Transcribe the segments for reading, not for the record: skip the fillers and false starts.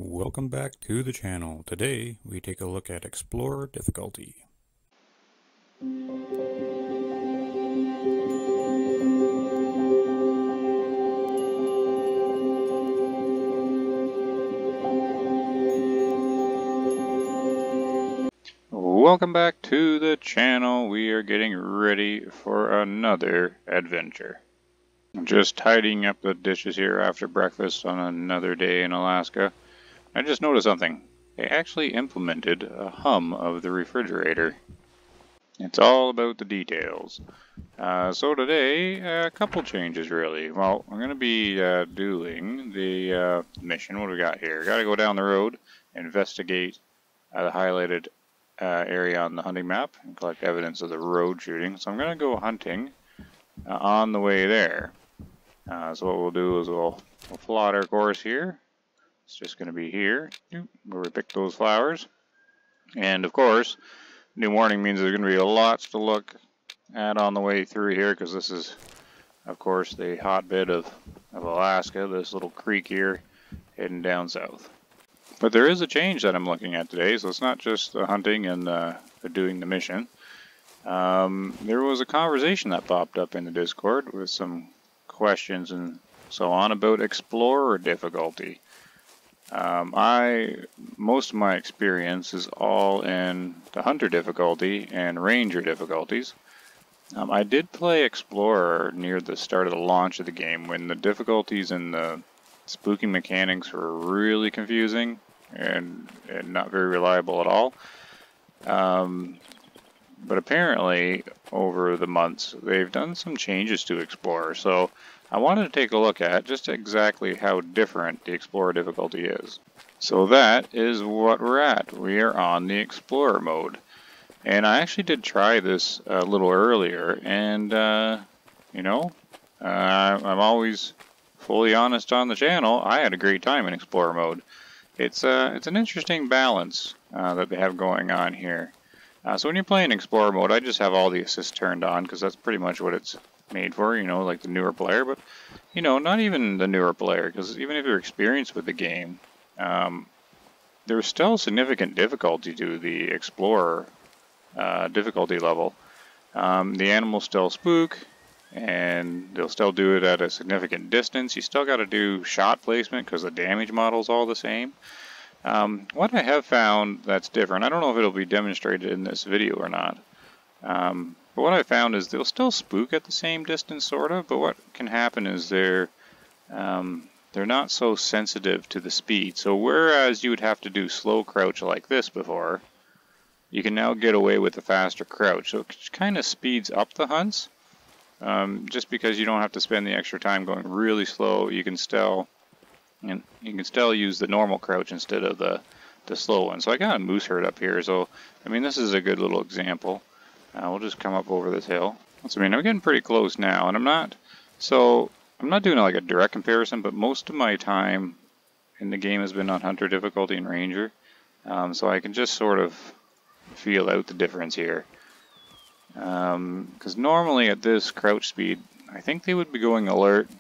Welcome back to the channel. Today we take a look at Explorer difficulty. Welcome back to the channel. We are getting ready for another adventure. I'm just tidying up the dishes here after breakfast on another day in Alaska. I just noticed something. They actually implemented a hum of the refrigerator. It's all about the details. So today, a couple changes really. Well, I'm going to be doing the mission. What do we got here? Got to go down the road, investigate the highlighted area on the hunting map and collect evidence of the road shooting. So I'm going to go hunting on the way there. So what we'll do is we'll plot our course here. It's just going to be here where we pick those flowers. And of course, new warning means there's going to be lots to look at on the way through here, because this is, of course, the hotbed of Alaska, this little creek here heading down south. But there is a change that I'm looking at today, so it's not just the hunting and the doing the mission. There was a conversation that popped up in the Discord with some questions and so on about Explorer difficulty. Most of my experience is all in the Hunter difficulty and Ranger difficulties. I did play Explorer near the start of the launch of the game when the difficulties and the spooking mechanics were really confusing and not very reliable at all. But apparently, over the months, they've done some changes to Explorer, so I wanted to take a look at just exactly how different the Explorer difficulty is. So that is what we're at. We are on the Explorer mode. And I actually did try this a little earlier, and, I'm always fully honest on the channel. I had a great time in Explorer mode. It's an interesting balance that they have going on here. So when you're playing Explorer mode, I just have all the assists turned on, because that's pretty much what it's made for, like the newer player. But, not even the newer player, because even if you're experienced with the game, there's still significant difficulty to the Explorer difficulty level. The animals still spook, and they'll still do it at a significant distance. You still got to do shot placement because the damage model's all the same. What I have found that's different, I don't know if it'll be demonstrated in this video or not, but what I found is they'll still spook at the same distance, sort of, but what can happen is they're not so sensitive to the speed. So whereas you would have to do slow crouch like this before, you can now get away with a faster crouch. So it kind of speeds up the hunts. Just because you don't have to spend the extra time going really slow, you can still use the normal crouch instead of the slow one. So I got a moose herd up here, so this is a good little example. We'll just come up over this hill. So I'm getting pretty close now, and I'm not doing like a direct comparison, but most of my time in the game has been on Hunter difficulty and Ranger, so I can just sort of feel out the difference here. Because normally at this crouch speed, I think they would be going alert a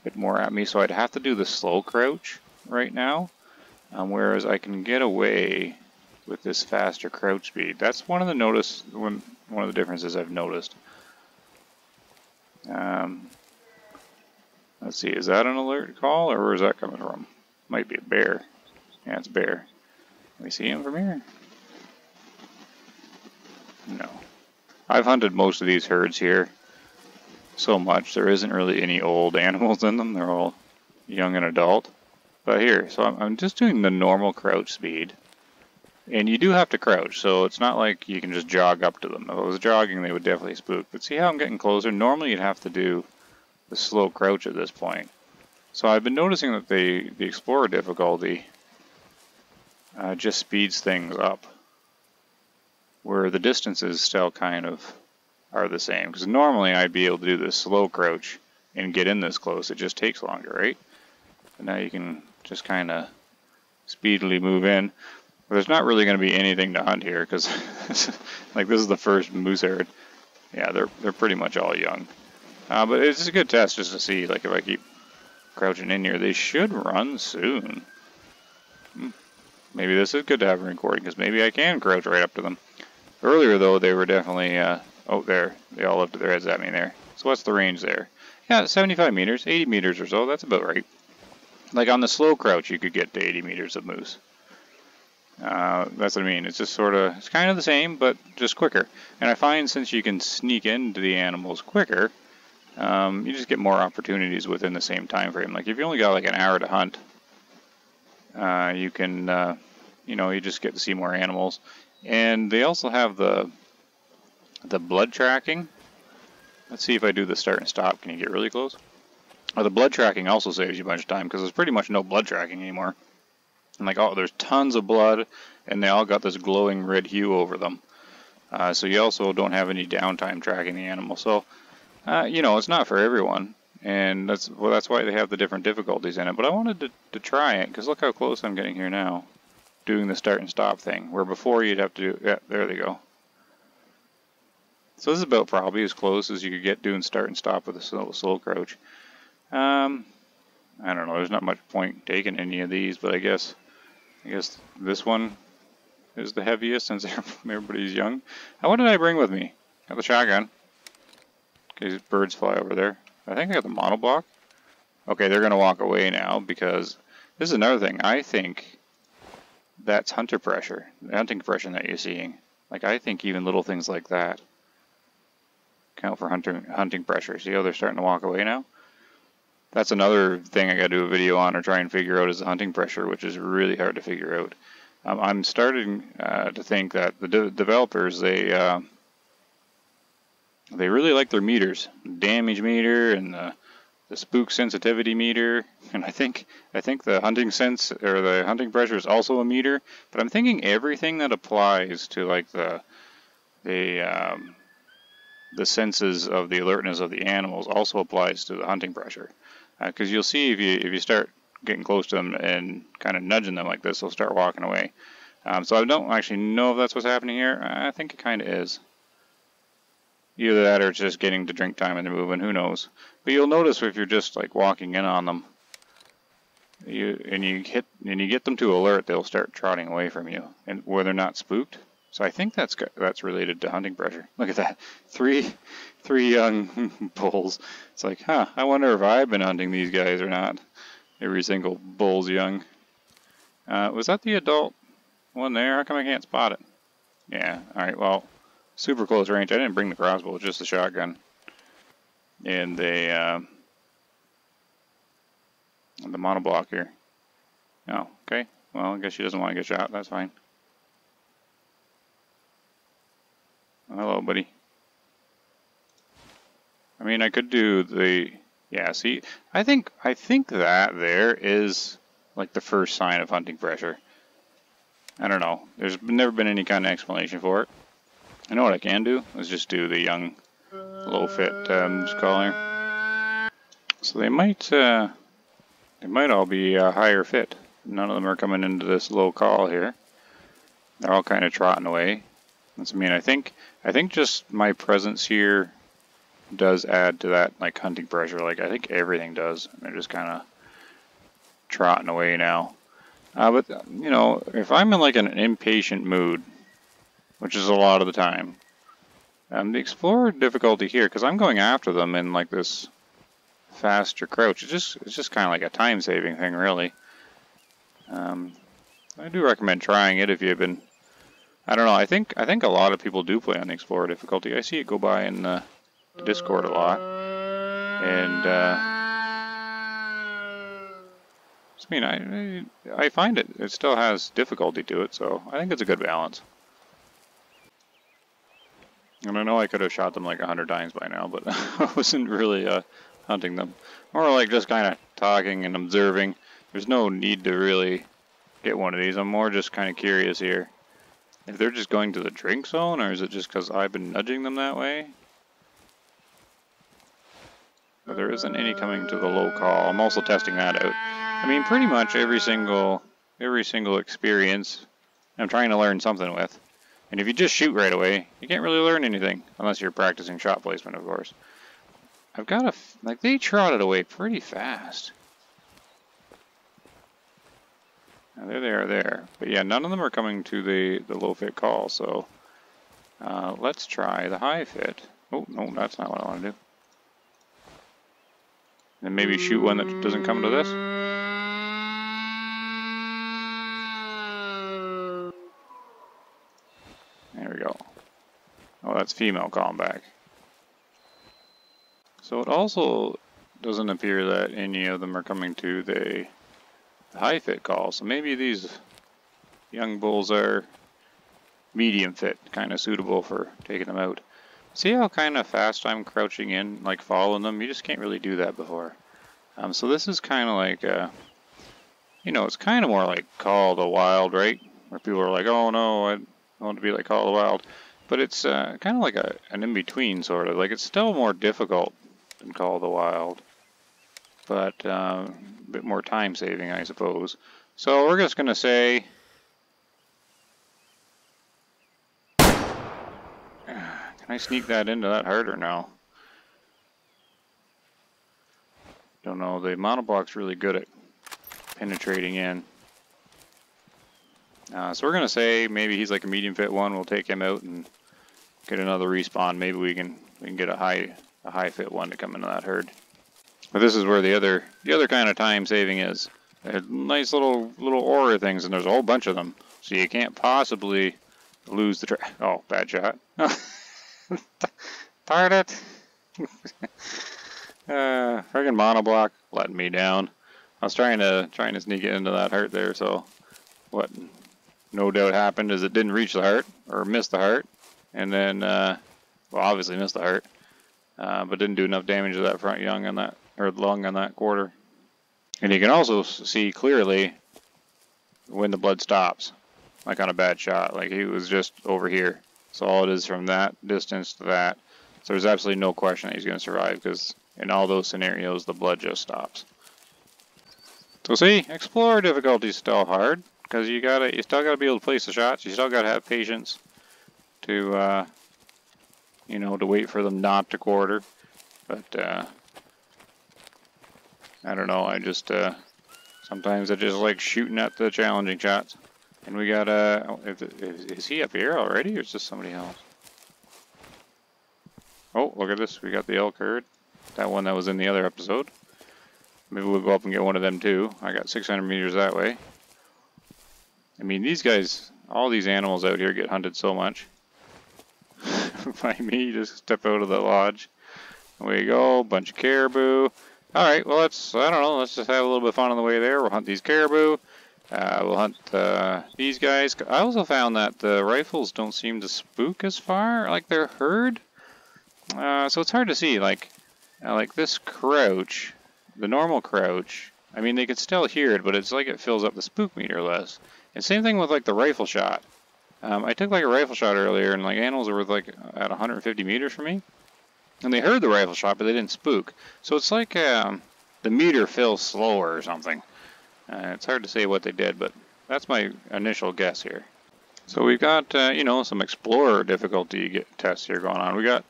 bit more at me, so I'd have to do the slow crouch right now, whereas I can get away with this faster crouch speed. That's one of the differences I've noticed. Let's see, is that an alert call, or where is that coming from? Might be a bear. Yeah, it's a bear. Can we see him from here? No. I've hunted most of these herds here so much, there isn't really any old animals in them. They're all young and adult. But here, so I'm just doing the normal crouch speed. And you do have to crouch, so it's not like you can just jog up to them. If I was jogging, they would definitely spook. But see how I'm getting closer? Normally you'd have to do the slow crouch at this point. So I've been noticing that the Explorer difficulty just speeds things up, where the distances still kind of are the same. Because normally I'd be able to do this slow crouch and get in this close. It just takes longer, right? And now you can just kind of speedily move in. But there's not really going to be anything to hunt here, because like this is the first moose herd. Yeah, they're pretty much all young. But it's a good test just to see, like, if I keep crouching in here, they should run soon. Maybe this is good to have a recording, because maybe I can crouch right up to them. Earlier, though, they were definitely, oh, there. They all lifted their heads at me there. So what's the range there? Yeah, 75 meters, 80 meters or so. That's about right. Like on the slow crouch, you could get to 80 meters of moose. That's what I mean. It's just sort of, it's kind of the same, but just quicker. And I find since you can sneak into the animals quicker, you just get more opportunities within the same time frame. Like if you only got like an hour to hunt, you can, you know, you just get to see more animals. And they also have the blood tracking. Let's see if I do the start and stop. Can you get really close? The blood tracking also saves you a bunch of time because there's pretty much no blood tracking anymore. And like, oh, there's tons of blood, and they all got this glowing red hue over them. So you also don't have any downtime tracking the animal. So, you know, it's not for everyone, and that's why they have the different difficulties in it. But I wanted to try it because look how close I'm getting here now, doing the start and stop thing. Where before you'd have to do, yeah, there they go. So this is about probably as close as you could get doing start and stop with a slow crouch. I don't know. There's not much point taking any of these, but I guess this one is the heaviest since everybody's young. What did I bring with me? Got the shotgun. Okay, these birds fly over there. I think I got the monoblock. Okay, they're gonna walk away now because this is another thing. I think that's hunter pressure, the hunting pressure that you're seeing. Like I think even little things like that count for hunting pressure. See how they're starting to walk away now? That's another thing I got to do a video on or try and figure out is the hunting pressure, which is really hard to figure out. I'm starting to think that the developers, they really like their meters, damage meter and the spook sensitivity meter, and I think the hunting sense or the hunting pressure is also a meter. But I'm thinking everything that applies to like the senses of the alertness of the animals also applies to the hunting pressure. Because you'll see if you start getting close to them and kind of nudging them like this, they'll start walking away. So I don't actually know if that's what's happening here. I think it kind of is. Either that or it's just getting to drink time and they're moving. Who knows? But you'll notice if you're just like walking in on them, you get them to alert, they'll start trotting away from you, and where they're not spooked. So I think that's related to hunting pressure. Look at that, three young bulls. It's like, huh, I wonder if I've been hunting these guys or not. Every single bull's young. Was that the adult one there? How come I can't spot it? Yeah, alright, well, super close range. I didn't bring the crossbow, just the shotgun. And the monoblock here. Oh, okay. Well, I guess she doesn't want to get shot. That's fine. Hello, buddy. I mean, I could do the, yeah, see, I think that there is like the first sign of hunting pressure. I don't know. There's never been any kind of explanation for it. I know what I can do is just do the young, low fit moose calling. So they might all be higher fit. None of them are coming into this low call here. They're all kind of trotting away. That's, I mean, I think just my presence here does add to that, like, hunting pressure. Like, I think everything does. They're just kind of trotting away now. But, you know, if I'm in, like, an impatient mood, which is a lot of the time, the explorer difficulty here, because I'm going after them in, like, this faster crouch, it's just kind of like a time-saving thing, really. I do recommend trying it if you've been... I don't know, I think a lot of people do play on the Explorer difficulty. I see it go by in the Discord a lot. And, I mean, I find it still has difficulty to it, so I think it's a good balance. And I know I could have shot them like 100 times by now, but I wasn't really hunting them. More like just kind of talking and observing. There's no need to really get one of these. I'm more just kind of curious here. If they're just going to the drink zone, or is it just because I've been nudging them that way? But there isn't any coming to the low call. I'm also testing that out. I mean, pretty much every single experience I'm trying to learn something with. And if you just shoot right away, you can't really learn anything, unless you're practicing shot placement, of course. I've got like, they trotted away pretty fast. Now, there they are there. But yeah, none of them are coming to the low fit call, so let's try the high fit. Oh, no, that's not what I want to do. And maybe shoot one that doesn't come to this. There we go. Oh, that's female calling back. So it also doesn't appear that any of them are coming to the high fit call. So maybe these young bulls are medium fit, kind of suitable for taking them out. See how kind of fast I'm crouching in, like following them? You just can't really do that before. So this is kind of like, you know, it's kind of more like Call of the Wild, right? Where people are like, oh no, I want to be like Call of the Wild. But it's kind of like an in-between, sort of. Like, it's still more difficult than Call of the Wild. But a bit more time-saving, I suppose. So we're just going to say... Can I sneak that into that herd or no? Don't know. The monoblock's really good at penetrating in. So we're going to say maybe he's like a medium fit one. We'll take him out and get another respawn. Maybe we can get a high fit one to come into that herd. But this is where the other kind of time saving is. They're nice little aura things, and there's a whole bunch of them. So you can't possibly lose the track. Oh, bad shot. Darn it. Friggin' monoblock letting me down. I was trying to sneak it into that heart there, so what no doubt happened is it didn't reach the heart, or miss the heart, and then, well, obviously missed the heart, but didn't do enough damage to that front young on that, or lung on that quarter. And you can also see clearly when the blood stops, like on a bad shot, like he was just over here. So all it is from that distance to that. So there's absolutely no question that he's going to survive, because in all those scenarios, the blood just stops. So see, Explorer difficulty is still hard, because you still gotta be able to place the shots. You still gotta have patience to, you know, to wait for them not to quarter. But I don't know. I just sometimes I just like shooting at the challenging shots. And we got is he up here already, or is this somebody else? Oh, look at this. We got the elk herd. That one that was in the other episode. Maybe we'll go up and get one of them too. I got 600 meters that way. I mean, these guys, all these animals out here get hunted so much. By me, just step out of the lodge. Away you go, bunch of caribou. Alright, well let's, I don't know, let's just have a little bit of fun on the way there. We'll hunt these caribou. We'll hunt these guys. I also found that the rifles don't seem to spook as far, like they're heard. So it's hard to see, like this crouch, the normal crouch, I mean they could still hear it, but it's like it fills up the spook meter less. And same thing with like the rifle shot. I took like a rifle shot earlier, and like animals were like at 150 meters from me. And they heard the rifle shot, but they didn't spook. So it's like the meter fills slower or something. It's hard to say what they did, but that's my initial guess here. So we've got, you know, some Explorer difficulty tests here going on. We got,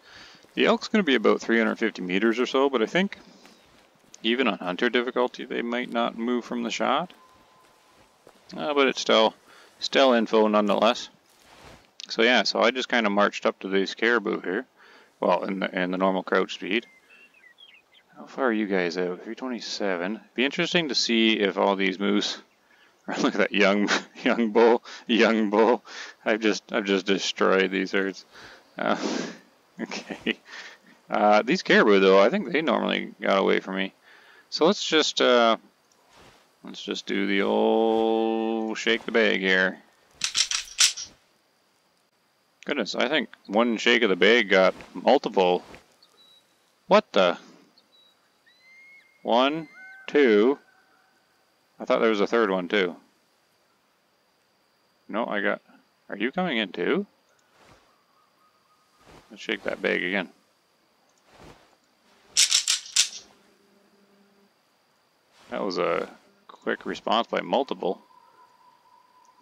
the elk's going to be about 350 meters or so, but I think even on Hunter difficulty, they might not move from the shot. But it's still info nonetheless. So yeah, so I just kind of marched up to these caribou here. Well, in the normal crouch speed. How far are you guys out? 327. Be interesting to see if all these moose. Look at that young bull. I've just destroyed these herds. Okay. These caribou though, I think they normally got away from me. So let's just do the old shake the bag here. Goodness, I think one shake of the bag got multiple. What the? 1, 2. I thought there was a third one too. No, I got... Are you coming in too? Let's shake that bag again. That was a quick response by multiple.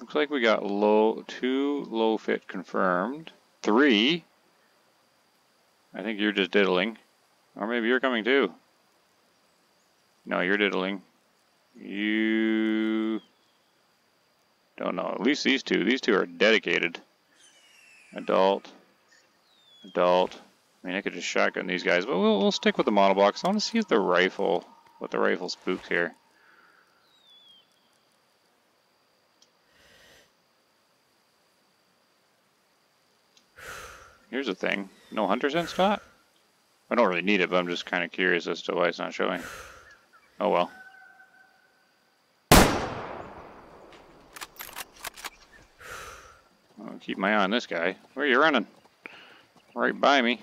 Looks like we got 2 low fit confirmed. 3. I think you're just diddling. Or maybe you're coming too. No, you're diddling. You... Don't know. At least these two. These two are dedicated. Adult. Adult. I mean, I could just shotgun these guys, but we'll stick with the monoblocks. I want to see if the rifle, what the rifle spooks here. Here's the thing. No hunter's in spot? I don't really need it, but I'm just kind of curious as to why it's not showing. Oh well. I'll keep my eye on this guy. Where are you running? Right by me.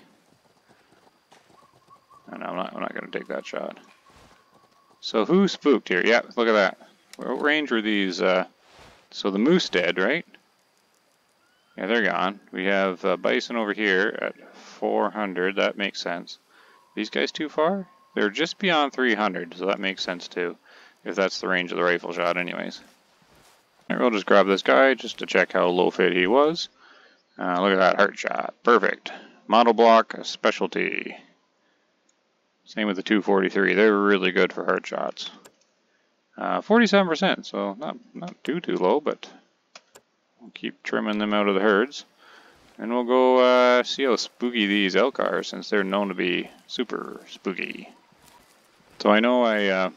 No, I'm not going to take that shot. So who spooked here? Yeah, look at that. What range were these? So the moose dead, right? Yeah, they're gone. We have bison over here at 400. That makes sense. These guys too far? They're just beyond 300, so that makes sense too. If that's the range of the rifle shot anyways. Alright, we'll just grab this guy just to check how low fit he was. Look at that heart shot. Perfect. Model block specialty. Same with the 243. They're really good for heart shots. 47%, so not too low, but we'll keep trimming them out of the herds. And we'll go see how spooky these elk are, since they're known to be super spooky. So I know I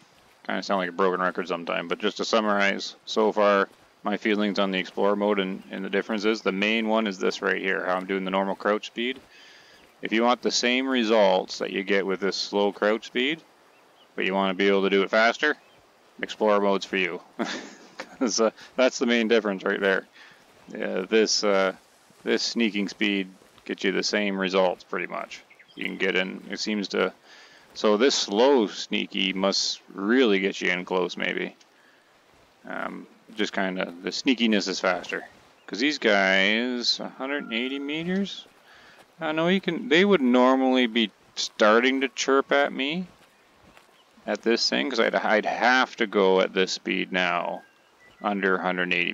kind of sound like a broken record sometime, but just to summarize so far my feelings on the Explorer mode and the differences, the main one is this right here, how I'm doing the normal crouch speed. If you want the same results that you get with this slow crouch speed, but you want to be able to do it faster, Explorer mode's for you. Because that's the main difference right there. Yeah, this sneaking speed gets you the same results pretty much. You can get in, it seems to, so this slow sneaky must really get you in close maybe. Just kind of, the sneakiness is faster. Because these guys, 180 meters? I know they would normally be starting to chirp at me at this thing, because I'd have to go at this speed now, under 180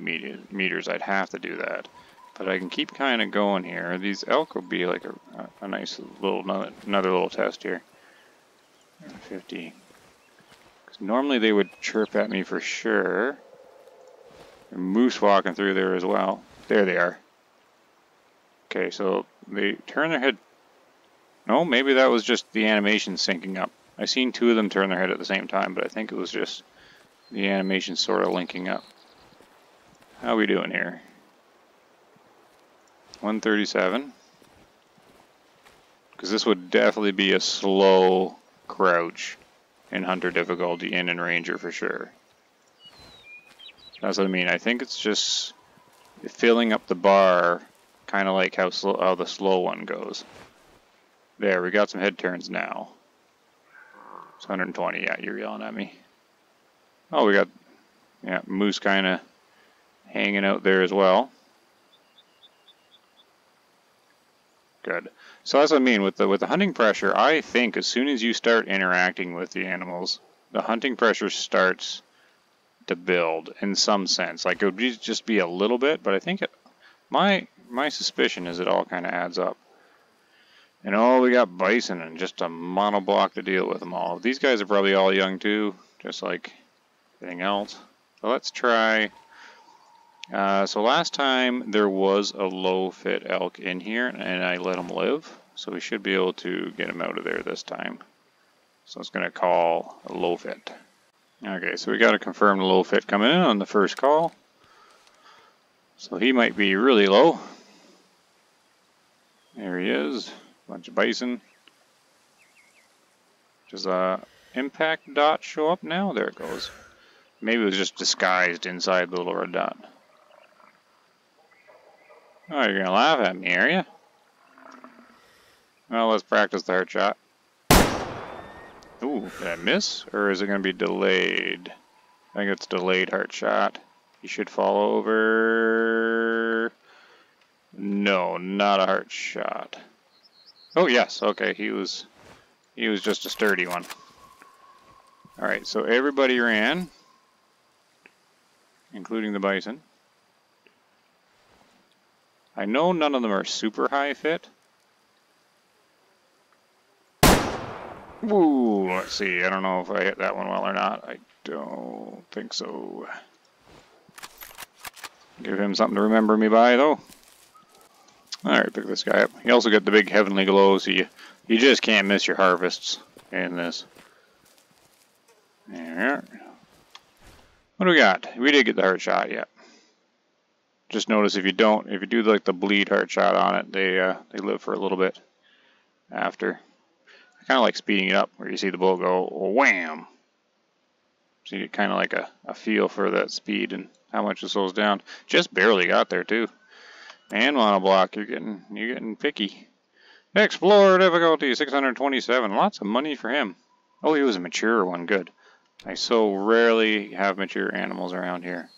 meters. I'd have to do that. But I can keep kind of going here. These elk will be like a nice little, another little test here. 50. Because normally they would chirp at me for sure. There's moose walking through there as well. There they are. Okay, so they turn their head. No, maybe that was just the animation syncing up. I seen two of them turn their head at the same time, but I think it was just the animation sort of linking up. How we doing here? 137. Because this would definitely be a slow crouch in Hunter difficulty and in Ranger for sure. That's what I mean. I think it's just filling up the bar, kind of like how the slow one goes. There, we got some head turns now. It's 120. Yeah, you're yelling at me. Oh, we got, yeah, moose kind of hanging out there as well. Good. So that's what I mean with the hunting pressure. I think as soon as you start interacting with the animals, the hunting pressure starts to build in some sense. Like it would just be a little bit, but I think my suspicion is it all kind of adds up. And oh, we got bison and just a monoblock to deal with them all. These guys are probably all young too, just like everything else. So let's try. So last time there was a low fit elk in here and I let him live. So we should be able to get him out of there this time. So it's going to call a low fit. Okay, so we got to confirm the low fit coming in on the first call. So he might be really low. There he is. Bunch of bison. Does impact dot show up now? There it goes. Maybe it was just disguised inside the little red dot. Oh, you're gonna laugh at me, are you? Well, let's practice the heart shot. Ooh, did I miss? Or is it gonna be delayed? I think it's delayed heart shot. You should fall over. No, not a heart shot. Oh yes, okay, he was just a sturdy one. Alright, so everybody ran, including the bison. I know none of them are super high fit. Ooh, let's see, I don't know if I hit that one well or not. I don't think so. Give him something to remember me by, though. Alright, pick this guy up. You also get the big heavenly glow, so you just can't miss your harvests in this. There. What do we got? We did get the heart shot, yeah. Just notice if you do like the bleed heart shot on it, they live for a little bit after. I kind of like speeding it up, where you see the bullet go wham. So you get kind of like a feel for that speed and how much it slows down. Just barely got there too. And monoblock, you're getting picky. Explorer difficulty 627. Lots of money for him. Oh, he was a mature one. Good. I so rarely have mature animals around here.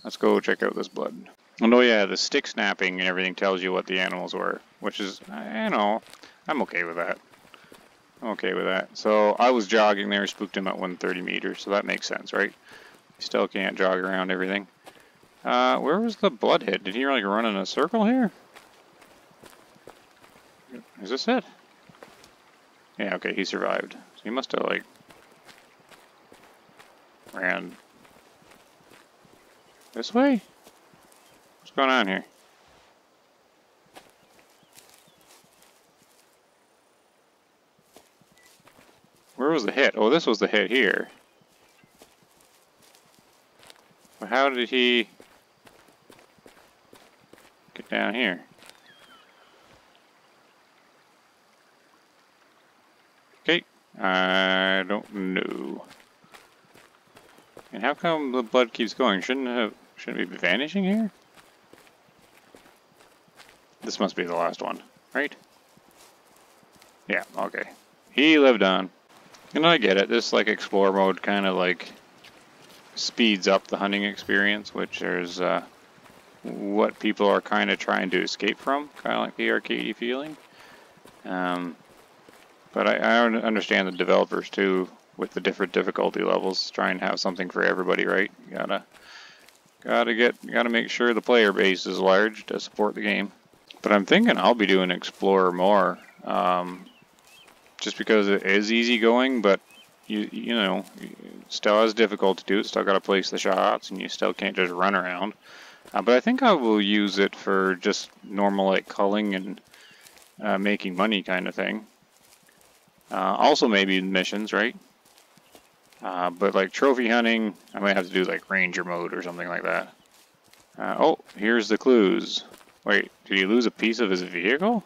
Let's go check out this blood. Oh no, yeah, the stick snapping and everything tells you what the animals were, which is, you know, I'm okay with that. I'm okay with that. So I was jogging there, spooked him at 130 meters, so that makes sense, right? You still can't jog around everything. Where was the blood hit? Did he like run in a circle here? Is this it? Yeah, okay, he survived. So he must have like ran this way? What's going on here? Where was the hit? Oh, this was the hit here. But how did he get down here? Okay, I don't know. And how come the blood keeps going? Shouldn't we be vanishing here? This must be the last one, right? Yeah, okay. He lived on. And I get it. This like explore mode kind of like speeds up the hunting experience, which is what people are kind of trying to escape from, kind of like the arcadey feeling. But I understand the developers too, with the different difficulty levels, try and have something for everybody, right? You gotta make sure the player base is large to support the game. But I'm thinking I'll be doing Explorer more, just because it is easygoing, but you know, it still has difficult to do. It's still got to place the shots, and you still can't just run around. But I think I will use it for just normal like culling and making money kind of thing. Also maybe missions, right? But like trophy hunting, I might have to do like ranger mode or something like that. Oh, here's the clues. Wait, did he lose a piece of his vehicle?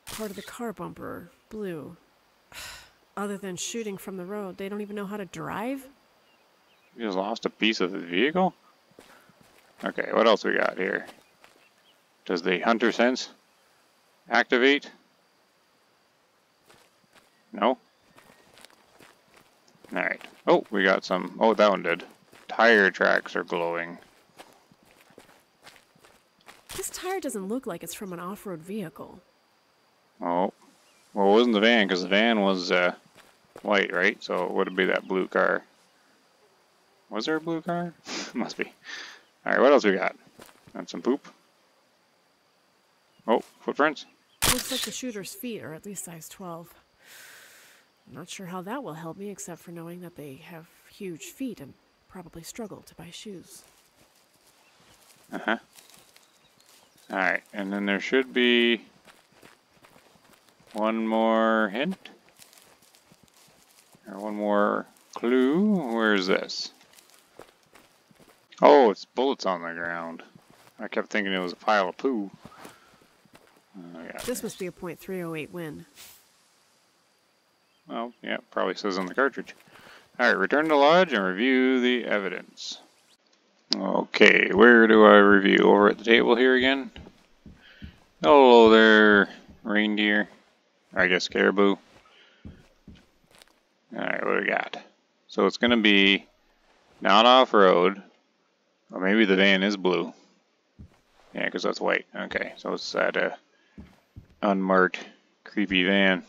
Part of the car bumper, blue. Other than shooting from the road, they don't even know how to drive? He just lost a piece of his vehicle? Okay, what else we got here? Does the hunter sense activate? No? Alright. Oh, we got some. Oh, that one did. Tire tracks are glowing. This tire doesn't look like it's from an off-road vehicle. Oh. Well, it wasn't the van, because the van was white, right? So it would be that blue car. Was there a blue car? Must be. Alright, what else we got? Got some poop. Oh, footprints. Looks like the shooter's feet are at least size 12. I'm not sure how that will help me, except for knowing that they have huge feet and probably struggle to buy shoes. Uh-huh. Alright, and then there should be one more hint. Or one more clue. Where is this? Oh, it's bullets on the ground. I kept thinking it was a pile of poo. Yeah. This must be a .308 win. Well, yeah, probably says on the cartridge. Alright, return to lodge and review the evidence. Okay, where do I review? Over at the table here again? Hello there, reindeer. I guess caribou. Alright, what do we got? So it's gonna be not off-road, or maybe the van is blue. Yeah, because that's white. Okay, so it's that unmarked, creepy van.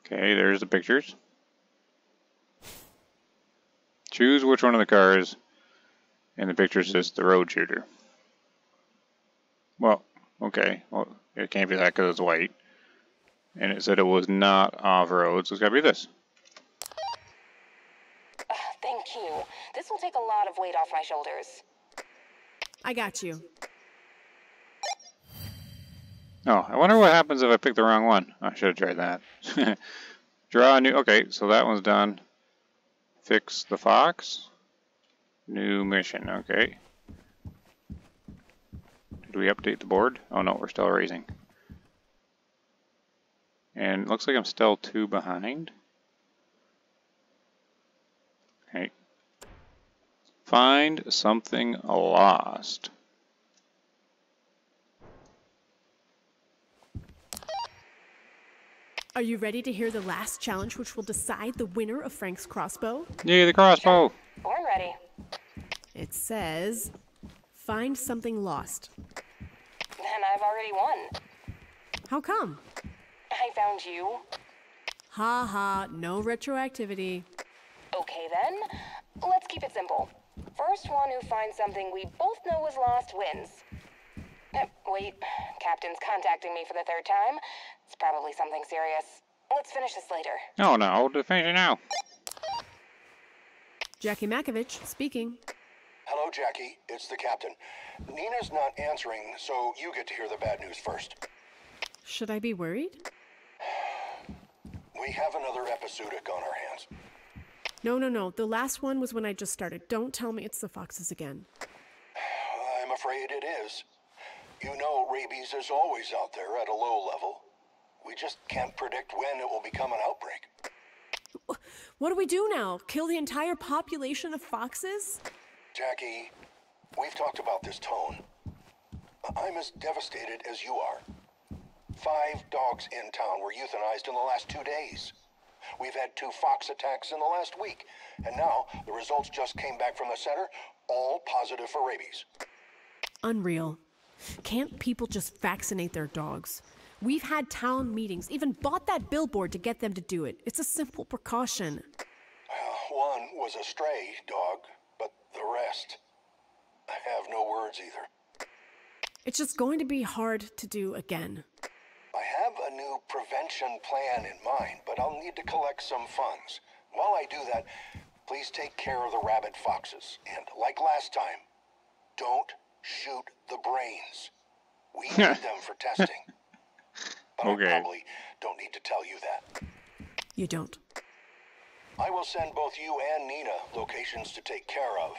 Okay, there's the pictures. Choose which one of the cars in the pictures is the road shooter. Well, okay. Well, it can't be that because it's white. And it said it was not off-road, so it's got to be this. Thank you. This will take a lot of weight off my shoulders. I got you. Oh, I wonder what happens if I pick the wrong one. I should have tried that. Draw a new... Okay, so that one's done. Fix the fox. New mission, okay. Did we update the board? Oh no, we're still racing. And it looks like I'm still 2 behind. Okay. Find something lost. Are you ready to hear the last challenge which will decide the winner of Frank's crossbow? Yay, the crossbow! Born ready. It says, find something lost. Then I've already won. How come? I found you. Ha ha, no retroactivity. Okay then, let's keep it simple. First one who finds something we both know was lost wins. Wait, Captain's contacting me for the 3rd time. It's probably something serious. Let's finish this later. Oh no, to finish it now. Jackie Makovich speaking. Hello, Jackie. It's the captain. Nina's not answering, so you get to hear the bad news first. Should I be worried? We have another episodic on our hands. No. The last one was when I just started. Don't tell me it's the foxes again. I'm afraid it is. You know, rabies is always out there at a low level. We just can't predict when it will become an outbreak. What do we do now? Kill the entire population of foxes? Jackie, we've talked about this tone. I'm as devastated as you are. 5 dogs in town were euthanized in the last 2 days. We've had 2 fox attacks in the last week. And now, the results just came back from the center, all positive for rabies. Unreal. Can't people just vaccinate their dogs? We've had town meetings, even bought that billboard to get them to do it. It's a simple precaution. One was a stray dog, but the rest, I have no words either. It's just going to be hard to do again. I have a new prevention plan in mind, but I'll need to collect some funds. While I do that, please take care of the rabid foxes. And like last time, don't shoot the brains. We need them for testing. But Okay. I probably don't need to tell you that. You don't. I will send both you and Nina locations to take care of.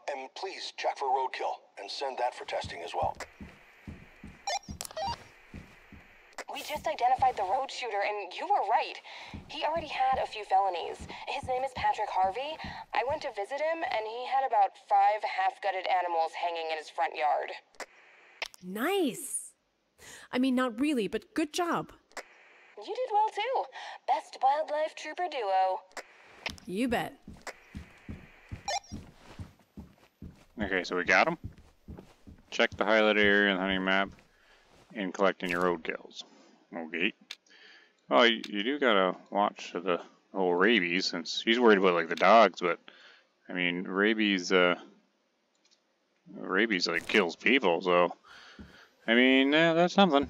And please check for roadkill and send that for testing as well. We just identified the road shooter, and you were right. He already had a few felonies. His name is Patrick Harvey. I went to visit him, and he had about 5 half-gutted animals hanging in his front yard. Nice. I mean, not really, but good job. You did well, too. Best wildlife trooper duo. You bet. Okay, so we got them. Check the highlighted area in the hunting map and collecting your roadkills. Okay. Well, you do gotta watch the whole rabies, since he's worried about like the dogs, but I mean rabies like kills people, so I mean that's something.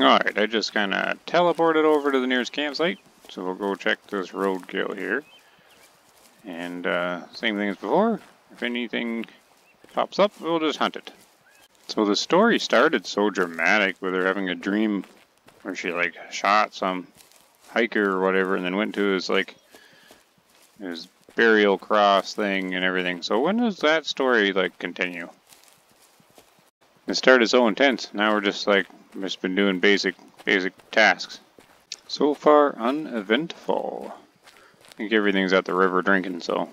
Alright, I just kinda teleported over to the nearest campsite, so we'll go check this roadkill here. And same thing as before. If anything pops up, we'll just hunt it. So the story started so dramatic with her having a dream where she like shot some hiker or whatever and then went to his like his burial cross thing and everything. So when does that story like continue? It started so intense. Now we're just been doing basic tasks. So far uneventful. I think everything's at the river drinking, so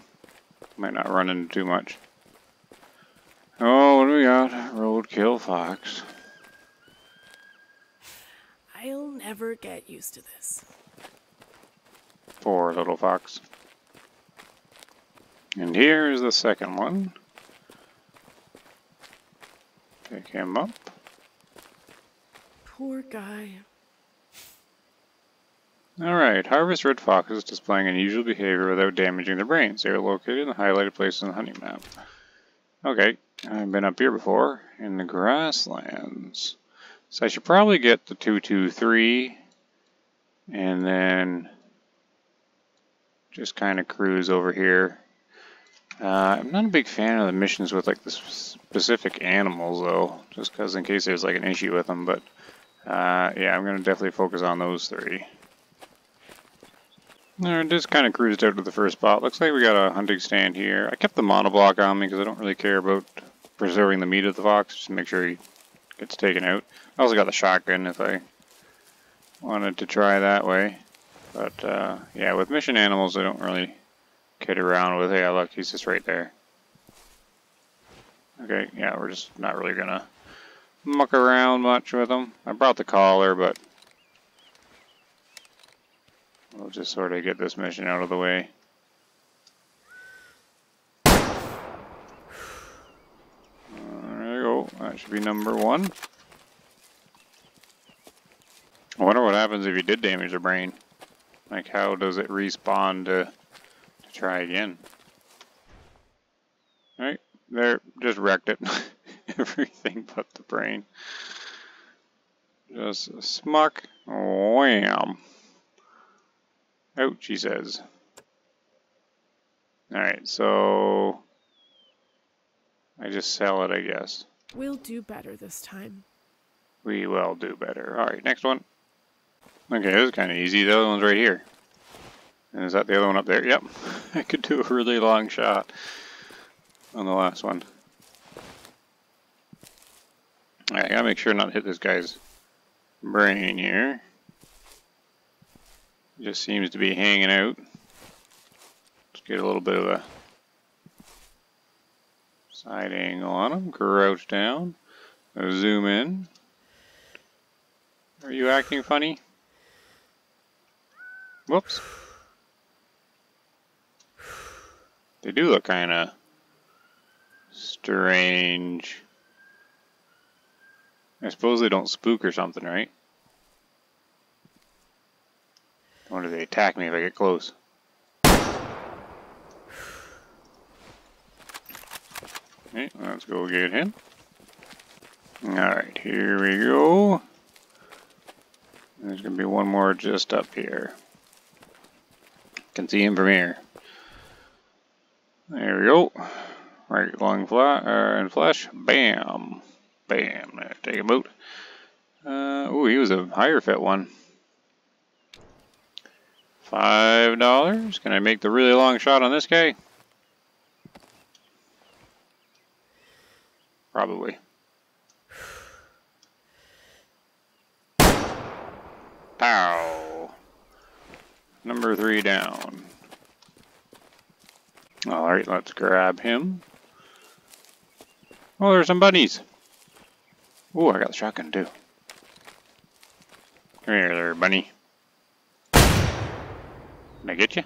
might not run into too much. Oh, what do we got? Roadkill fox. I'll never get used to this. Poor little fox. And here's the second one. Pick him up. Poor guy. Alright, harvest red foxes displaying unusual behavior without damaging their brains. They are located in the highlighted places on the hunting map. Okay, I've been up here before, in the grasslands. So I should probably get the 223, and then just kind of cruise over here. I'm not a big fan of the missions with like the specific animals though, just because in case there's like an issue with them, but yeah, I'm going to definitely focus on those 3. Alright, just kind of cruised out to the first spot. Looks like we got a hunting stand here. I kept the monoblock on me because I don't really care about preserving the meat of the fox, just to make sure he gets taken out. I also got the shotgun if I wanted to try that way. But yeah, with mission animals I don't really kid around with. Hey, look, he's just right there. Okay, yeah, we're just not really gonna muck around much with them. I brought the collar, but we'll just sort of get this mission out of the way. There we go. That should be number 1. I wonder what happens if you did damage the brain. Like, how does it respawn to try again? Alright, there, just wrecked it. Everything but the brain. Just a smuck. Wham! Ouch, he says. Alright, so I just sell it, I guess. We'll do better this time. We will do better. Alright, next one. Okay, this is kind of easy. The other one's right here. And is that the other one up there? Yep. I could do a really long shot on the last one. Alright, I gotta make sure not to hit this guy's brain here. He just seems to be hanging out. Let's get a little bit of a side angle on him. Crouch down. Zoom in. Are you acting funny? Whoops. They do look kind of strange. I suppose they don't spook or something, right? I wonder if they attack me if I get close. Okay, let's go get him. Alright, here we go. There's going to be one more just up here. Can see him from here. There we go. Right lung and flesh. Bam. Bam. There, take him out. Ooh, he was a higher fit one. $5. Can I make the really long shot on this guy? Probably. Pow. Number 3 down. Alright, let's grab him. Oh, there's some bunnies. Ooh, I got the shotgun too. Come here there, bunny. Can I get you?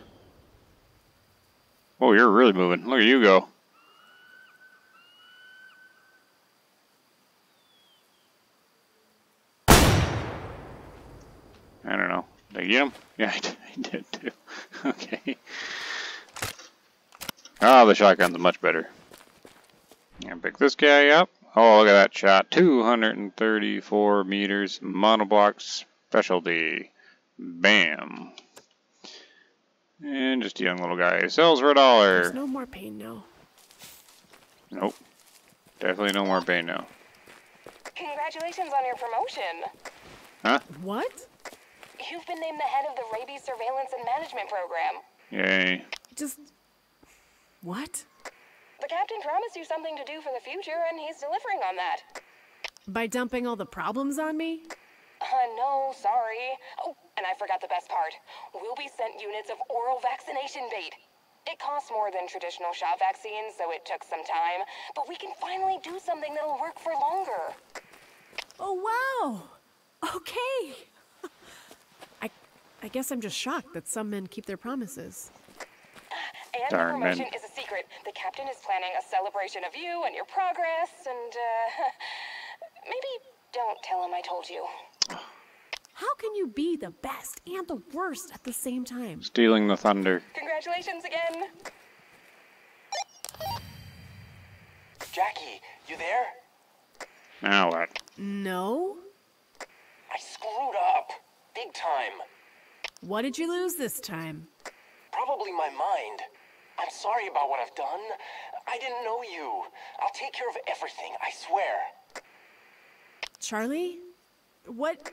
Oh, you're really moving. Look at you go. I don't know. Did I get him? Yeah, I did too. Okay. Ah, the shotgun's much better. And pick this guy up. Oh, look at that shot. 234 meters. Monoblock specialty. Bam. And just a young little guy. Sells for $1. There's no more pain now. Nope. Definitely no more pain now. Congratulations on your promotion. Huh? What? You've been named the head of the Rabies Surveillance and Management Program. Yay. Just... what? The captain promised you something to do for the future, and he's delivering on that. By dumping all the problems on me? No, sorry. Oh, and I forgot the best part. We'll be sent units of oral vaccination bait. It costs more than traditional shot vaccines, so it took some time, but we can finally do something that'll work for longer. Oh, wow! Okay! I guess I'm just shocked that some men keep their promises. And Darn the promotion men. is a secret. The captain is planning a celebration of you and your progress, and, maybe don't tell him I told you. How can you be the best and the worst at the same time? Stealing the thunder. Congratulations again. Jackie, you there? Now what? No? I screwed up. Big time. What did you lose this time? Probably my mind. I'm sorry about what I've done. I didn't know you. I'll take care of everything, I swear. Charlie? What?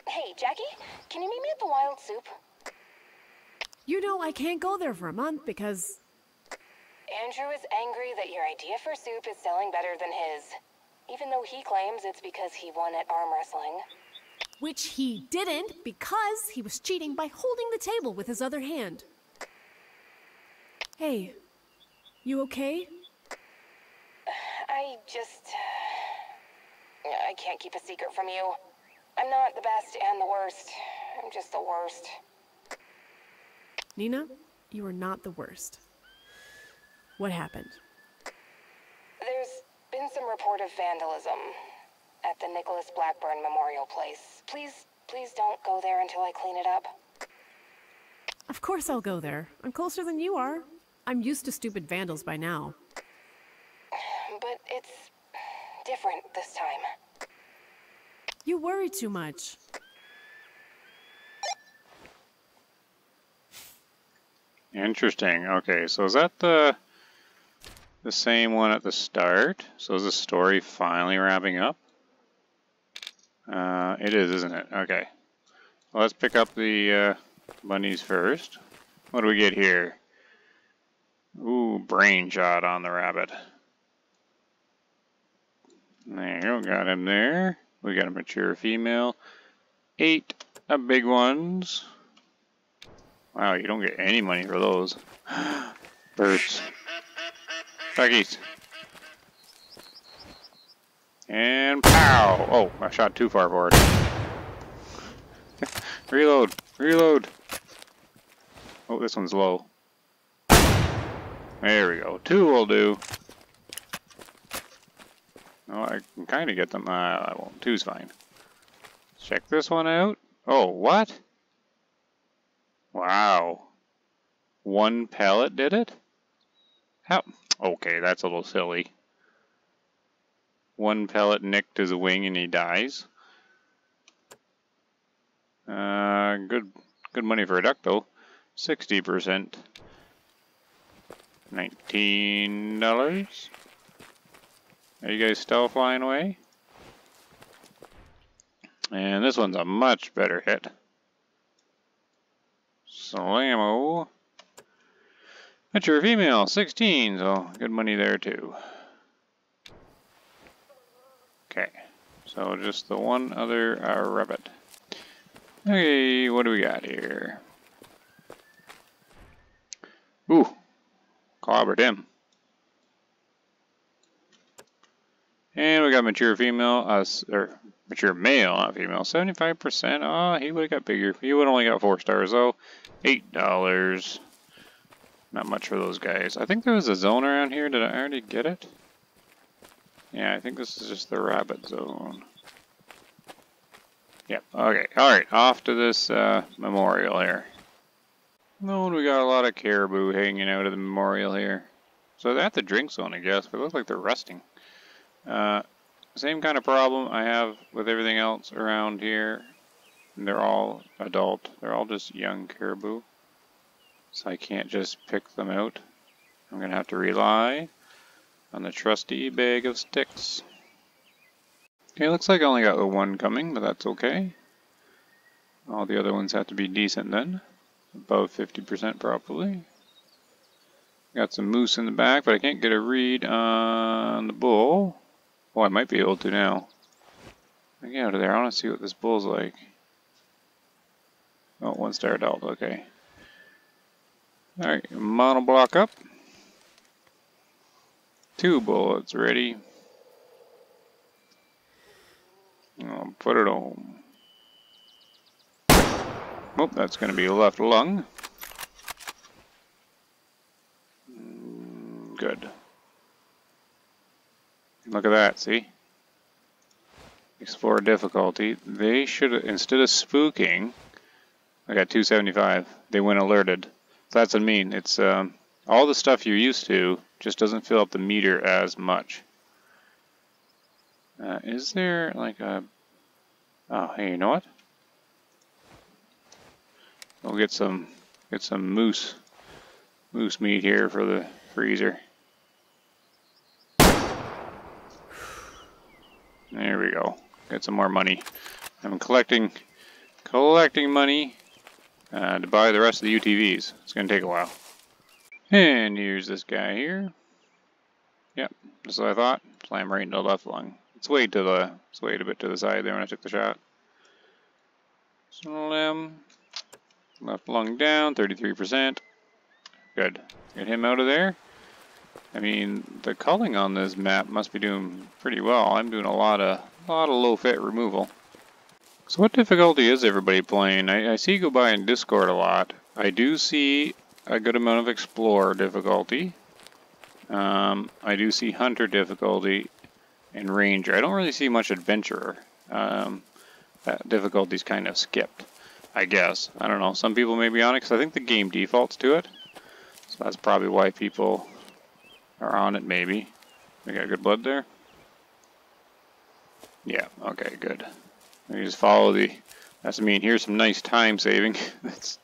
Hey, Jackie, can you meet me at the Wild Soup? You know I can't go there for a month because... Andrew is angry that your idea for soup is selling better than his. Even though he claims it's because he won at arm wrestling. Which he didn't, because he was cheating by holding the table with his other hand. Hey, you okay? I can't keep a secret from you. I'm not the best and the worst. I'm just the worst. Nina, you are not the worst. What happened? There's been some report of vandalism at the Nicholas Blackburn Memorial Place. Please don't go there until I clean it up. Of course I'll go there. I'm closer than you are. I'm used to stupid vandals by now. But it's different this time. You worry too much. Interesting. Okay, so is that the same one at the start? So is the story finally wrapping up? It is, isn't it? Okay. Well, let's pick up the bunnies first. What do we get here? Ooh, brain shot on the rabbit. There you go, got him there. We got a mature female. 8 big ones. Wow, you don't get any money for those. Birds. Duckies. And pow! Oh, I shot too far forward. Reload! Reload! Oh, this one's low. There we go. 2 will do. Oh, I can kind of get them. I won't. 2's fine. Check this one out. Oh, what? Wow. 1 pellet did it? How? Okay, that's a little silly. 1 pellet nicked his wing and he dies. Good money for a duck though. 60%. $19. Are you guys still flying away? And this one's a much better hit. Slammo. Mature female, 16, so good money there too. Okay, so just the one other rabbit. Okay, what do we got here? Ooh, clobbered him. And we got mature female, or mature male, not female, 75%. Oh, he would have got bigger. He would only got 4 stars though. $8. Not much for those guys. I think there was a zone around here. Did I already get it? Yeah, I think this is just the rabbit zone. Yep, okay. Alright, off to this memorial here. Oh, and we got a lot of caribou hanging out of the memorial here. So they're at the drink zone, I guess, but it looks like they're resting. Same kind of problem I have with everything else around here. They're all adult. They're all just young caribou. So I can't just pick them out. I'm going to have to rely on the trusty bag of sticks. Okay, looks like I only got the 1 coming, but that's okay. All the other ones have to be decent then. Above 50% probably. Got some moose in the back, but I can't get a read on the bull. Oh, I might be able to now. I get out of there. I want to see what this bull's like. Oh, 1 star adult. Okay. Alright, monoblock up. 2 bullets ready. I'll put it home. Oh, that's going to be left lung. Good. Look at that, see? Explore difficulty. They should, instead of spooking, I got 275. They went alerted. So that's what I mean. It's all the stuff you're used to just doesn't fill up the meter as much. Is there like a... Oh, hey, you know what? We'll get some moose meat here for the freezer. There we go. Get some more money. I'm collecting money to buy the rest of the UTVs. It's gonna take a while. And here's this guy here. Yep, just what I thought. Slam right into the left lung. Swayed a bit to the side there when I took the shot. Slam. Left lung down, 33%. Good. Get him out of there. I mean, the culling on this map must be doing pretty well. I'm doing a lot of low fit removal. So what difficulty is everybody playing? I see you go by in Discord a lot. I do see a good amount of Explorer difficulty. I do see Hunter difficulty and Ranger. I don't really see much Adventurer. That difficulty's kind of skipped, I guess. I don't know. Some people may be on it because I think the game defaults to it. So that's probably why people are on it, maybe. We got good blood there? Yeah, okay, good. We just follow the... That's, I mean, here's some nice time saving. That's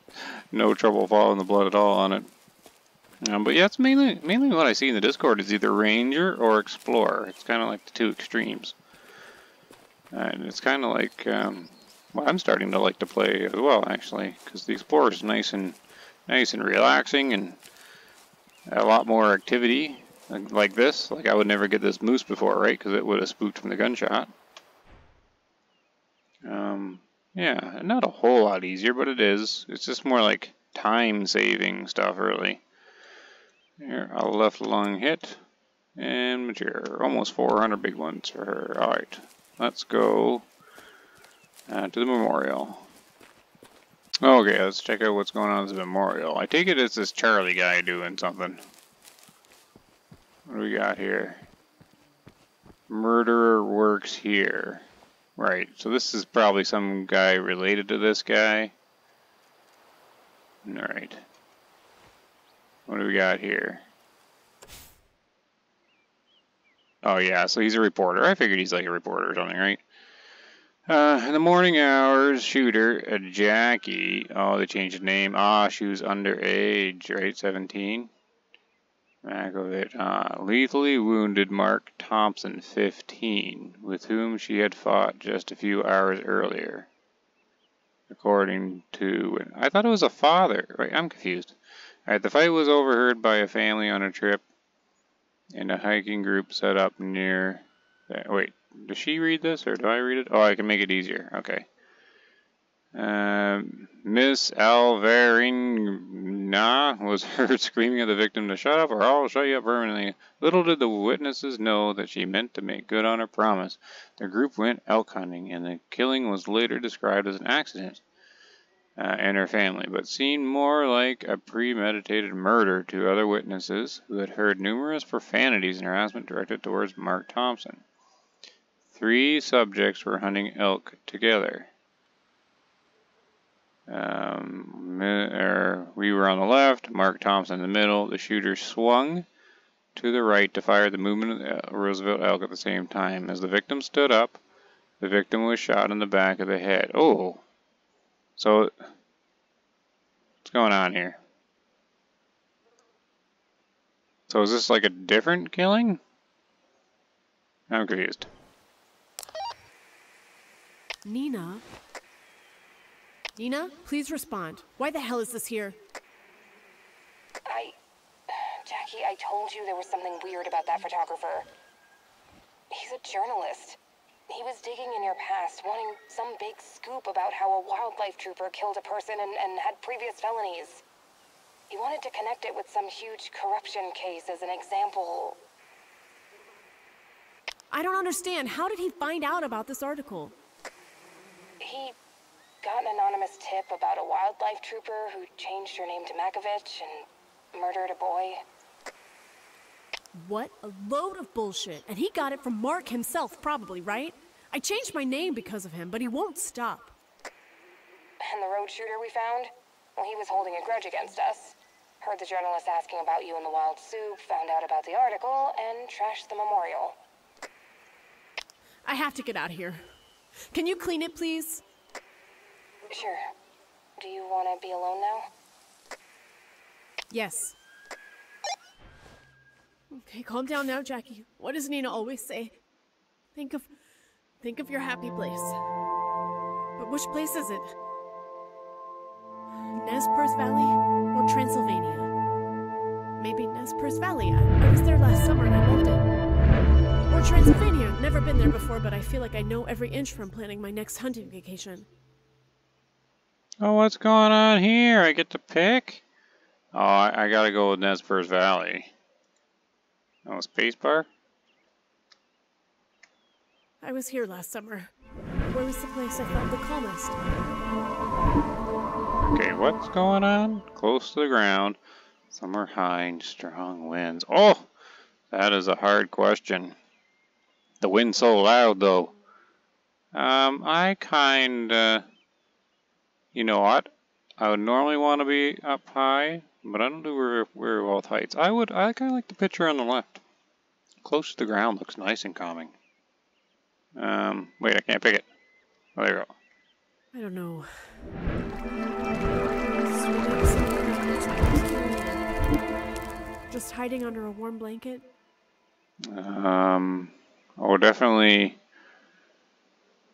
no trouble following the blood at all on it. But yeah, it's mainly what I see in the Discord is either Ranger or Explorer. It's kind of like the two extremes. And it's kind of like, well, I'm starting to like to play as well, actually, because the Explorer is nice and relaxing and a lot more activity like this. Like I would never get this moose before, right? Because it would have spooked from the gunshot. Yeah, not a whole lot easier, but it is. It's just more like time-saving stuff, really. Here, a left lung hit and mature. Almost 400 big ones for her. All right, let's go to the memorial. Okay, let's check out what's going on at the memorial. I take it it's this Charlie guy doing something. What do we got here? Murderer works here. Right, so this is probably some guy related to this guy. Alright. What do we got here? Oh yeah, so he's a reporter. I figured he's like a reporter or something, right? In the morning hours, shooter, Jackie. Oh, they changed the name. Ah, she was underage, right? 17. Makovich. Lethally wounded Mark Thompson, 15, with whom she had fought just a few hours earlier. According to... I thought it was a father. Right, I'm confused. Alright, the fight was overheard by a family on a trip and a hiking group set up near... Wait, does she read this or do I read it? Oh, I can make it easier. Okay. Miss Alvarina was heard screaming at the victim to shut up or I'll shut you up permanently. Little did the witnesses know that she meant to make good on her promise. The group went elk hunting and the killing was later described as an accident in her family, but seemed more like a premeditated murder to other witnesses who had heard numerous profanities and harassment directed towards Mark Thompson. 3 subjects were hunting elk together. We were on the left, Mark Thompson in the middle. The shooter swung to the right to fire the movement of the Roosevelt elk at the same time. As the victim stood up, the victim was shot in the back of the head. Oh! So, what's going on here? So is this like a different killing? I'm confused. Nina? Nina, please respond. Why the hell is this here? Jackie, I told you there was something weird about that photographer. He's a journalist. He was digging in your past, wanting some big scoop about how a wildlife trooper killed a person and had previous felonies. He wanted to connect it with some huge corruption case as an example. I don't understand. How did he find out about this article? He got an anonymous tip about a wildlife trooper who changed her name to Makovich and murdered a boy. What a load of bullshit. And he got it from Mark himself, probably, right? I changed my name because of him, but he won't stop. And the road shooter we found? Well, he was holding a grudge against us. Heard the journalist asking about you in the wild soup, found out about the article, and trashed the memorial. I have to get out of here. Can you clean it, please? Sure. Do you want to be alone now? Yes. Okay, calm down now, Jackie. What does Nina always say? Think of your happy place. But which place is it? Nez Perce Valley or Transylvania? Maybe Nez Perce Valley. I was there last summer and I loved it. Or Transylvania. Never been there before, but I feel like I know every inch from planning my next hunting vacation. Oh, what's going on here? I get to pick? Oh, I gotta go with Nez Perce Valley. Oh, spacebar? I was here last summer. Where was the place I felt the calmest? Okay, what's going on? Close to the ground. Somewhere high and strong winds. Oh! That is a hard question. The wind's so loud, though. I kinda... You know what? I would normally want to be up high, but I don't do very well with heights. I kinda like the picture on the left. Close to the ground looks nice and calming. Wait, I can't pick it. Oh, there we go. I don't know. Just hiding under a warm blanket? Oh, definitely.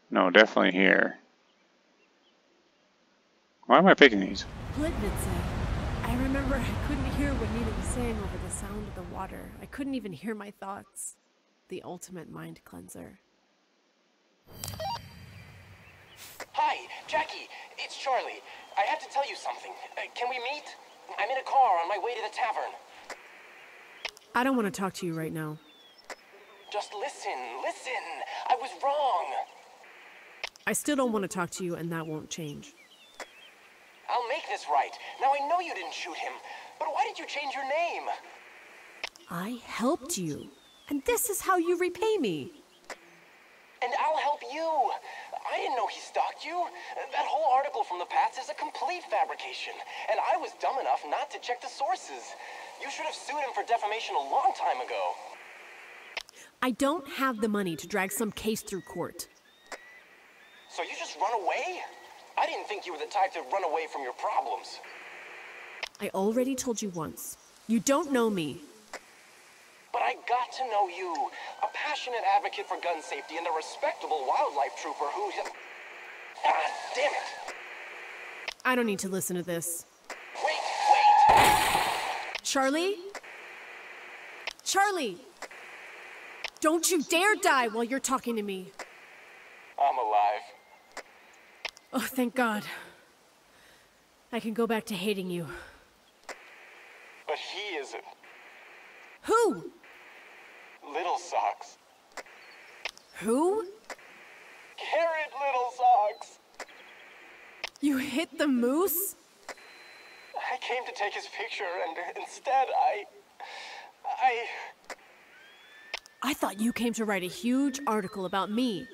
No, definitely here. Why am I picking these? Blitvid said. I remember I couldn't hear what Nina was saying over the sound of the water. I couldn't even hear my thoughts. The ultimate mind cleanser. Hi, Jackie. It's Charlie. I have to tell you something. Can we meet? I'm in a car on my way to the tavern. I don't want to talk to you right now. Just listen. I was wrong. I still don't want to talk to you, and that won't change. I'll make this right. Now I know you didn't shoot him, but why did you change your name? I helped you, and this is how you repay me. And I'll help you. I didn't know he stalked you. That whole article from the past is a complete fabrication, and I was dumb enough not to check the sources. You should have sued him for defamation a long time ago. I don't have the money to drag some case through court. So you just run away? I didn't think you were the type to run away from your problems. I already told you once. You don't know me. But I got to know you. A passionate advocate for gun safety and a respectable wildlife trooper who... Ah, damn it. I don't need to listen to this. Wait! Charlie? Charlie! Don't you dare die while you're talking to me. I'm alive. Oh, thank God. I can go back to hating you. But he isn't. Who? Little Socks. Who? Carrot Little Socks. You hit the moose? I came to take his picture and instead I thought you came to write a huge article about me.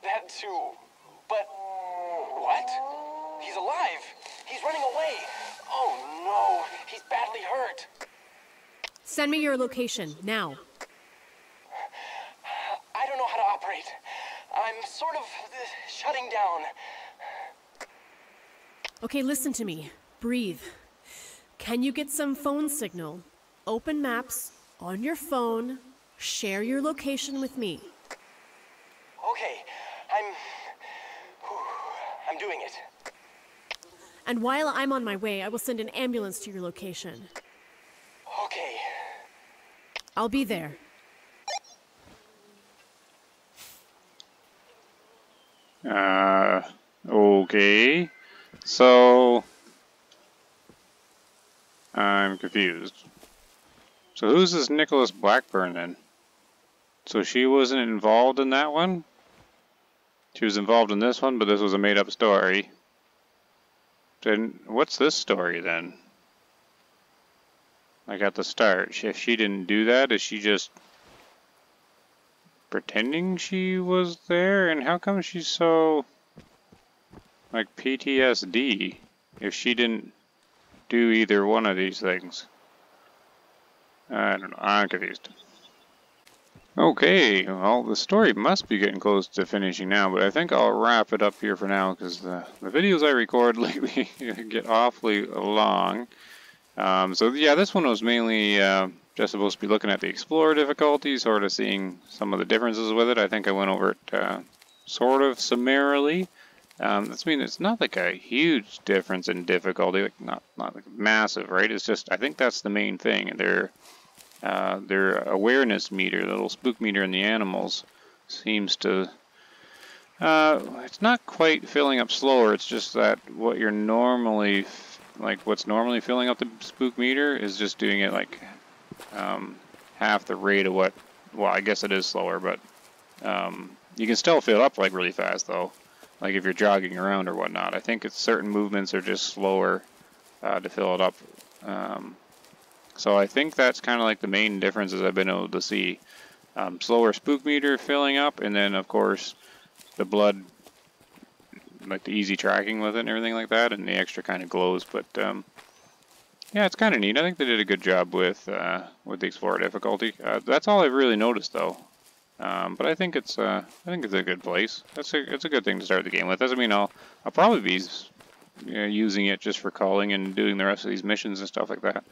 That too. But... What? He's alive. He's running away. Oh no, he's badly hurt. Send me your location, now. I don't know how to operate. I'm sort of shutting down. Okay, listen to me. Breathe. Can you get some phone signal? Open maps on your phone. Share your location with me. Okay, I'm doing it. And while I'm on my way, I will send an ambulance to your location. Okay. I'll be there. Okay. So... I'm confused. So who's this Nicholas Blackburn then? So she wasn't involved in that one? She was involved in this one, but this was a made-up story. Then what's this story then? Like at the start, if she didn't do that, is she just pretending she was there? And how come she's so like PTSD if she didn't do either one of these things? I don't know, I'm confused. Okay, well, the story must be getting close to finishing now, but I think I'll wrap it up here for now because the videos I record lately get awfully long. So yeah, this one was mainly just supposed to be looking at the Explorer difficulty, sort of seeing some of the differences with it. I think I went over it sort of summarily. That's mean it's not like a huge difference in difficulty, like not like massive, right? It's just I think that's the main thing. Their awareness meter, the little spook meter in the animals, seems to it's not quite filling up slower. It's just that what you're normally what's normally filling up the spook meter is just doing it like half the rate of what. Well, I guess it is slower, but you can still fill up like really fast though. Like if you're jogging around or whatnot. I think it's certain movements are just slower to fill it up. So I think that's kind of like the main differences I've been able to see. Slower spook meter filling up, and then of course the blood, like the easy tracking with it and everything like that, and the extra kind of glows. But yeah, it's kind of neat. I think they did a good job with the Explorer difficulty. That's all I've really noticed though. But I think it's a good place. It's a good thing to start the game with. Doesn't mean I'll probably be using it just for calling and doing the rest of these missions and stuff like that.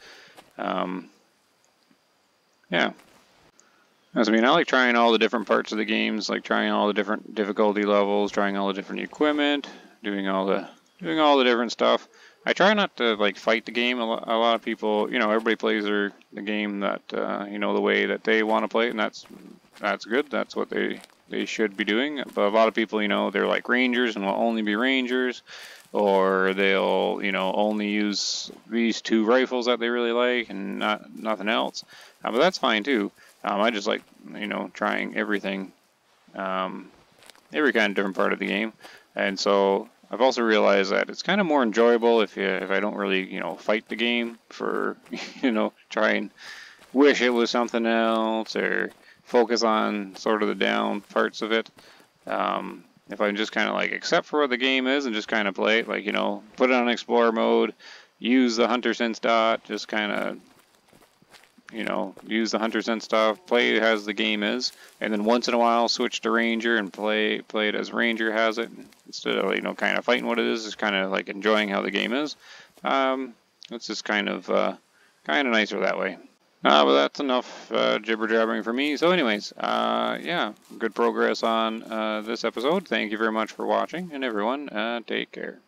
Yeah. I mean, I like trying all the different parts of the games, like trying all the different difficulty levels, trying all the different equipment, doing all the different stuff. I try not to like fight the game. A lot of people, you know, everybody plays the game that you know, the way that they want to play it, and that's good. That's what they should be doing. But a lot of people, you know, they're like Rangers and will only be Rangers, or they'll, you know, only use these two rifles that they really like and nothing else. But that's fine too. I just like, you know, trying everything, every kind of different part of the game. And so I've also realized that it's kind of more enjoyable if I don't really, you know, fight the game for, you know, try and wish it was something else or focus on sort of the down parts of it. If I just kind of like accept for what the game is and just kind of play it, like, you know, put it on Explorer mode, use the Hunter Sense dot, just kind of, you know, use the Hunter Sense stuff, play it as the game is, and then once in a while switch to Ranger and play it as Ranger has it, instead of, you know, kind of fighting what it is, just kind of like enjoying how the game is. It's just kind of nicer that way. But that's enough jibber jabbering for me. So anyways, yeah, good progress on this episode. Thank you very much for watching, and everyone, take care.